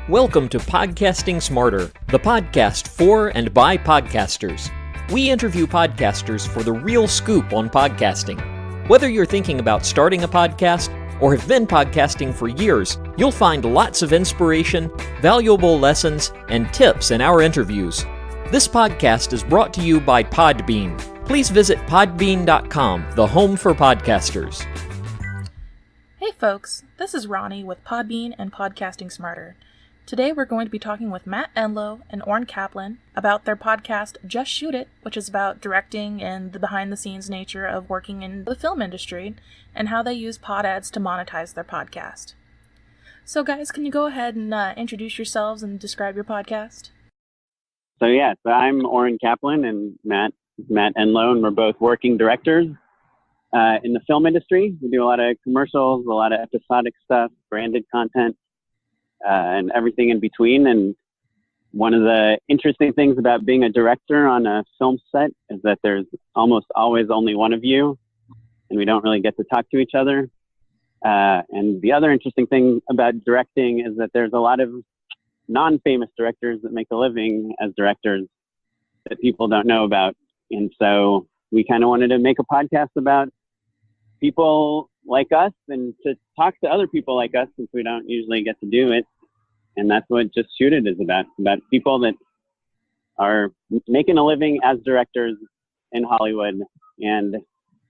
Welcome to Podcasting Smarter, the podcast for and by podcasters. We interview podcasters for the real scoop on podcasting. Whether you're thinking about starting a podcast or have been podcasting for years, you'll find lots of inspiration, valuable lessons, and tips in our interviews. This podcast is brought to you by Podbean. Please visit podbean.com, the home for podcasters. Hey folks, this is Ronnie with Podbean and Podcasting Smarter. Today we're going to be talking with Matt Enlow and Oren Kaplan about their podcast Just Shoot It, which is about directing and the behind-the-scenes nature of working in the film industry, and how they use PodAds to monetize their podcast. So guys, can you go ahead and introduce yourselves and describe your podcast? So I'm Oren Kaplan and Matt Enlow, and we're both working directors in the film industry. We do a lot of commercials, a lot of episodic stuff, branded content, and everything in between. And one of the interesting things about being a director on a film set is that there's almost always only one of you, and we don't really get to talk to each other. And the other interesting thing about directing is that there's a lot of non-famous directors that make a living as directors that people don't know about. And so we kind of wanted to make a podcast about people like us and to talk to other people like us, since we don't usually get to do it. And that's what Just Shoot It is about people that are making a living as directors in Hollywood and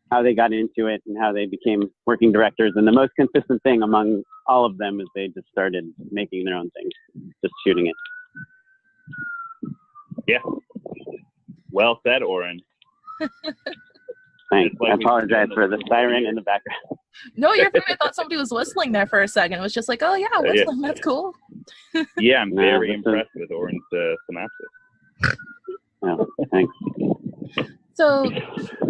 how they got into it and how they became working directors. And the most consistent thing among all of them is they just started making their own things, just shooting it. Yeah. Well said, Oren. Thanks. I apologize for the siren in the background. No, you're fine. I thought somebody was whistling there for a second. It was just like, oh yeah, whistling, that's cool. Yeah, I'm very impressed with Oren's synopsis. Oh, thanks. So,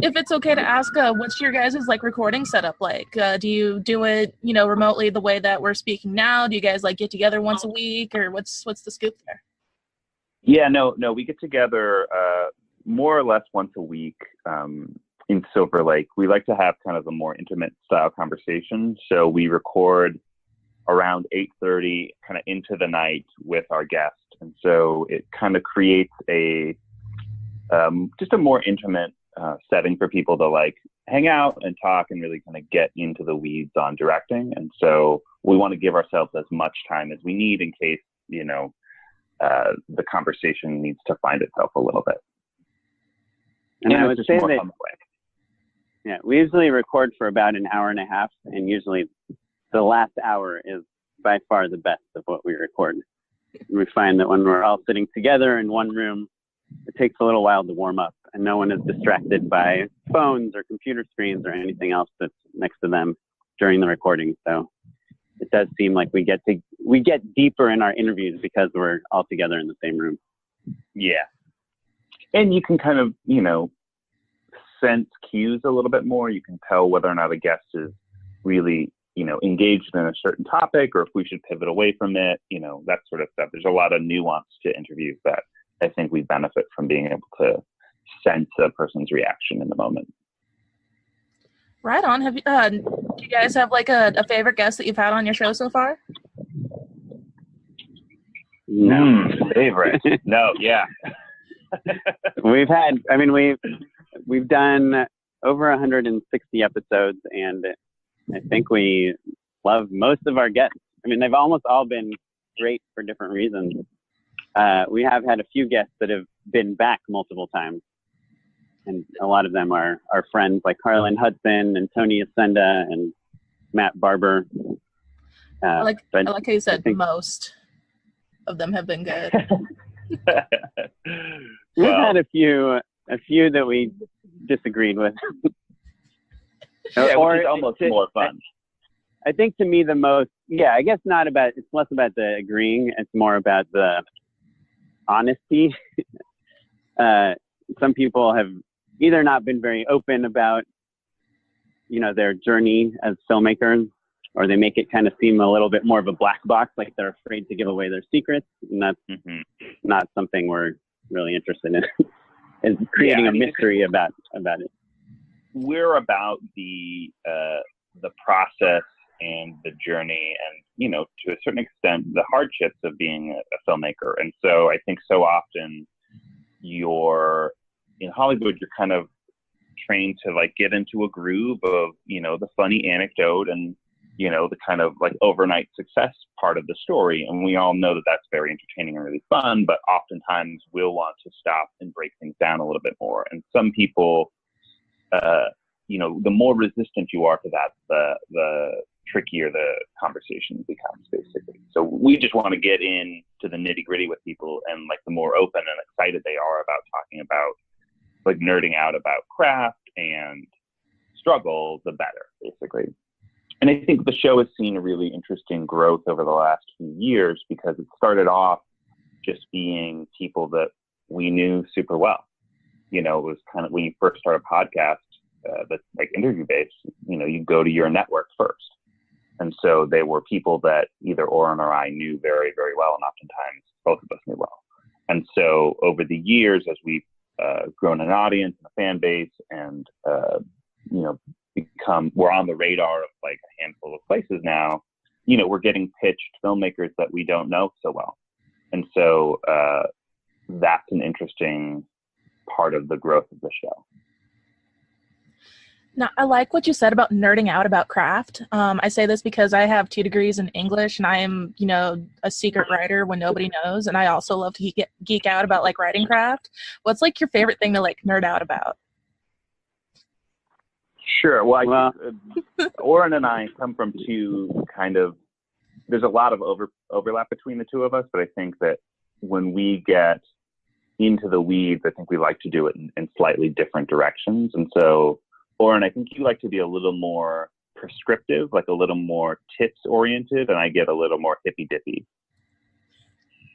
if it's okay to ask, what's your guys' recording setup like? Do you do it, remotely the way that we're speaking now? Do you guys get together once a week, or what's the scoop there? Yeah, no, we get together more or less once a week in Silver Lake. We like to have kind of a more intimate style conversation, so we record around 8:30, kind of into the night with our guest, and so it kind of creates a just a more intimate setting for people to hang out and talk and really kind of get into the weeds on directing. And so we want to give ourselves as much time as we need in case, the conversation needs to find itself a little bit. And I would say that, we usually record for about an hour and a half, and usually the last hour is by far the best of what we record. We find that when we're all sitting together in one room, it takes a little while to warm up, and no one is distracted by phones or computer screens or anything else that's next to them during the recording. So it does seem like we get deeper in our interviews because we're all together in the same room. Yeah. And you can kind of, sense cues a little bit more. You can tell whether or not a guest is really, engaged in a certain topic, or if we should pivot away from it, that sort of stuff. There's a lot of nuance to interviews that I think we benefit from being able to sense a person's reaction in the moment. Right on. Have you, do you guys have a favorite guest that you've had on your show so far? No. Favorite? No, yeah. We've done over 160 episodes, and I think we love most of our guests. They've almost all been great for different reasons. We have had a few guests that have been back multiple times, and a lot of them are our friends like Harlan Hudson and Tony Ascenda and Matt Barber. I like how you said most of them have been good. We've had a few that we disagreed with. Yeah, or it's almost more fun. I think to me the most, I guess it's less about the agreeing, it's more about the honesty. Some people have either not been very open about, their journey as filmmakers, or they make it kind of seem a little bit more of a black box, like they're afraid to give away their secrets. And that's not something we're really interested in, is creating a mystery about it. We're about the process and the journey and, you know, to a certain extent, the hardships of being a filmmaker. And so I think so often in Hollywood, you're kind of trained to like get into a groove of, you know, the funny anecdote and, you know, the kind of like overnight success part of the story. And we all know that that's very entertaining and really fun, but oftentimes we'll want to stop and break things down a little bit more. And some people, you know, the more resistant you are to that, the trickier the conversation becomes, basically. So we just want to get into the nitty gritty with people, and like the more open and excited they are about talking about like nerding out about craft and struggle, the better, basically. And I think the show has seen a really interesting growth over the last few years because it started off just being people that we knew super well. You know, it was kind of when you first start a podcast that's like interview based, you know, you go to your network first. And so they were people that either Oren or I knew very, very well, and oftentimes both of us knew well. And so over the years, as we've grown an audience and a fan base and, you know, we're on the radar of like a handful of places now, you know, we're getting pitched filmmakers that we don't know so well. And so that's an interesting part of the growth of the show. Now, I like what you said about nerding out about craft. I say this because I have 2 degrees in English, and I am, you know, a secret writer when nobody knows. And I also love to geek out about like writing craft. What's like your favorite thing to like nerd out about? Sure. Well, Oren and I come from two kind of, there's a lot of overlap between the two of us, but I think that when we get into the weeds, I think we like to do it in slightly different directions. And so, Oren, I think you like to be a little more prescriptive, like a little more tips oriented, and I get a little more hippy dippy.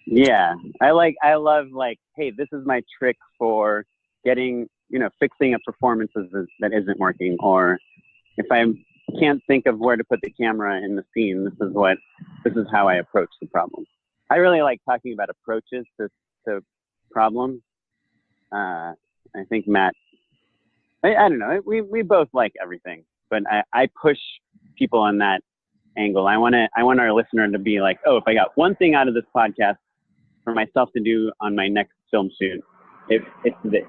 Yeah, I love like, hey, this is my trick for getting, you know, fixing a performance that isn't working, or if I can't think of where to put the camera in the scene, this is how I approach the problem. I really like talking about approaches to problems. I think Matt, I don't know, we both like everything, but I push people on that angle. I want our listener to be like, oh, if I got one thing out of this podcast for myself to do on my next film shoot, it's this.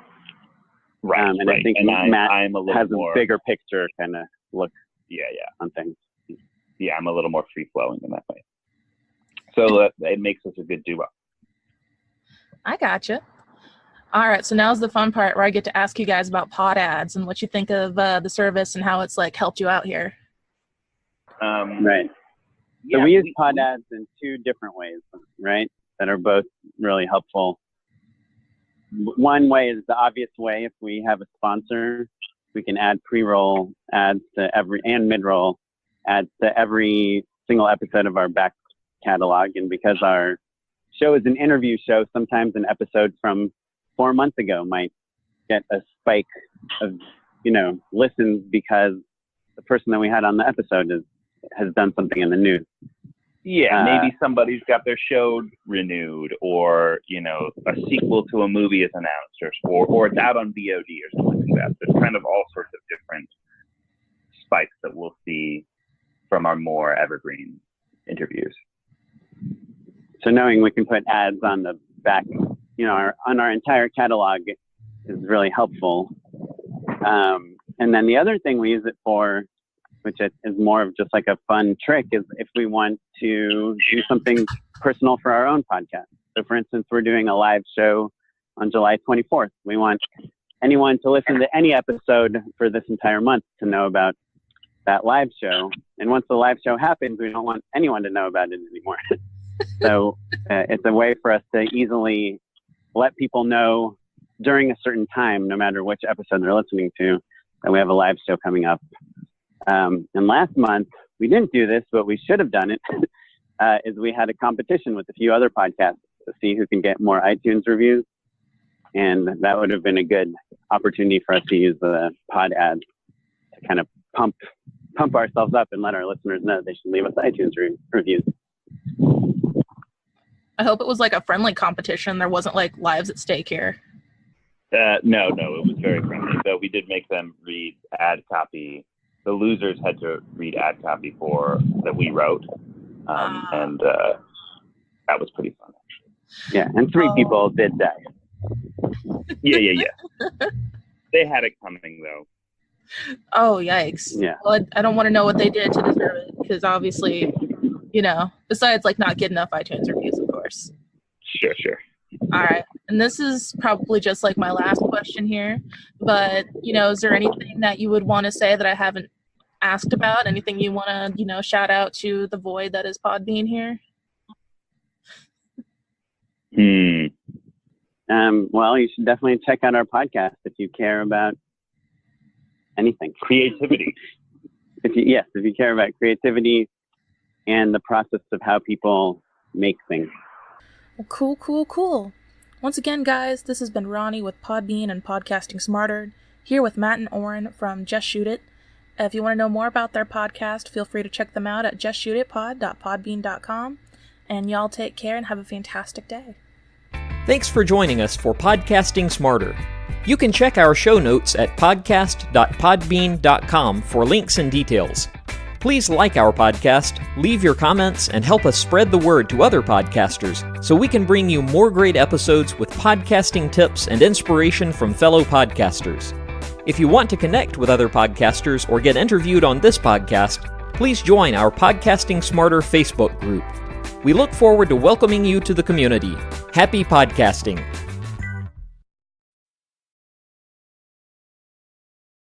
Right, and right. I think Matt has a bigger picture kind of look on things. Yeah, I'm a little more free-flowing in that way. So it makes us a good duo. I gotcha. All right, so now's the fun part where I get to ask you guys about PodAds and what you think of the service and how it's like helped you out here. Right. So we use PodAds in 2 different ways, right, that are both really helpful. One way is the obvious way. If we have a sponsor, we can add pre-roll ads to and mid-roll ads to every single episode of our back catalog. And because our show is an interview show, sometimes an episode from 4 months ago might get a spike of, you know, listens because the person that we had on the episode has done something in the news. Yeah, maybe somebody's got their show renewed, or, you know, a sequel to a movie is announced, or it's out on VOD or something like that. There's kind of all sorts of different spikes that we'll see from our more evergreen interviews. So knowing we can put ads on the back, you know, on our entire catalog is really helpful. And then the other thing we use it for, which is more of just like a fun trick, is if we want to do something personal for our own podcast. So for instance, we're doing a live show on July 24th. We want anyone to listen to any episode for this entire month to know about that live show. And once the live show happens, we don't want anyone to know about it anymore. So it's a way for us to easily let people know during a certain time, no matter which episode they're listening to, that we have a live show coming up. And last month, we didn't do this, but we should have done it, is we had a competition with a few other podcasts to see who can get more iTunes reviews. And that would have been a good opportunity for us to use the PodAds to kind of pump ourselves up and let our listeners know they should leave us iTunes reviews. I hope it was like a friendly competition. There wasn't like lives at stake here. No, it was very friendly. So we did make them read ad copy the losers had to read ad copy that we wrote, and that was pretty fun, actually. Yeah, and 3 people did that. Yeah. They had it coming, though. Oh, yikes. Yeah. Well, I don't want to know what they did to deserve it, because obviously, besides like not getting enough iTunes reviews, of course. Sure. All right. And this is probably just like my last question here, but, is there anything that you would want to say that I haven't asked about? Anything you want to, shout out to the void that is Podbean here? Well, you should definitely check out our podcast if you care about anything. Creativity. If you care about creativity and the process of how people make things. Well, cool. Once again, guys, this has been Ronnie with Podbean and Podcasting Smarter, here with Matt and Oren from Just Shoot It. If you want to know more about their podcast, feel free to check them out at justshootitpod.podbean.com. And y'all take care and have a fantastic day. Thanks for joining us for Podcasting Smarter. You can check our show notes at podcast.podbean.com for links and details. Please like our podcast, leave your comments, and help us spread the word to other podcasters so we can bring you more great episodes with podcasting tips and inspiration from fellow podcasters. If you want to connect with other podcasters or get interviewed on this podcast, please join our Podcasting Smarter Facebook group. We look forward to welcoming you to the community. Happy podcasting!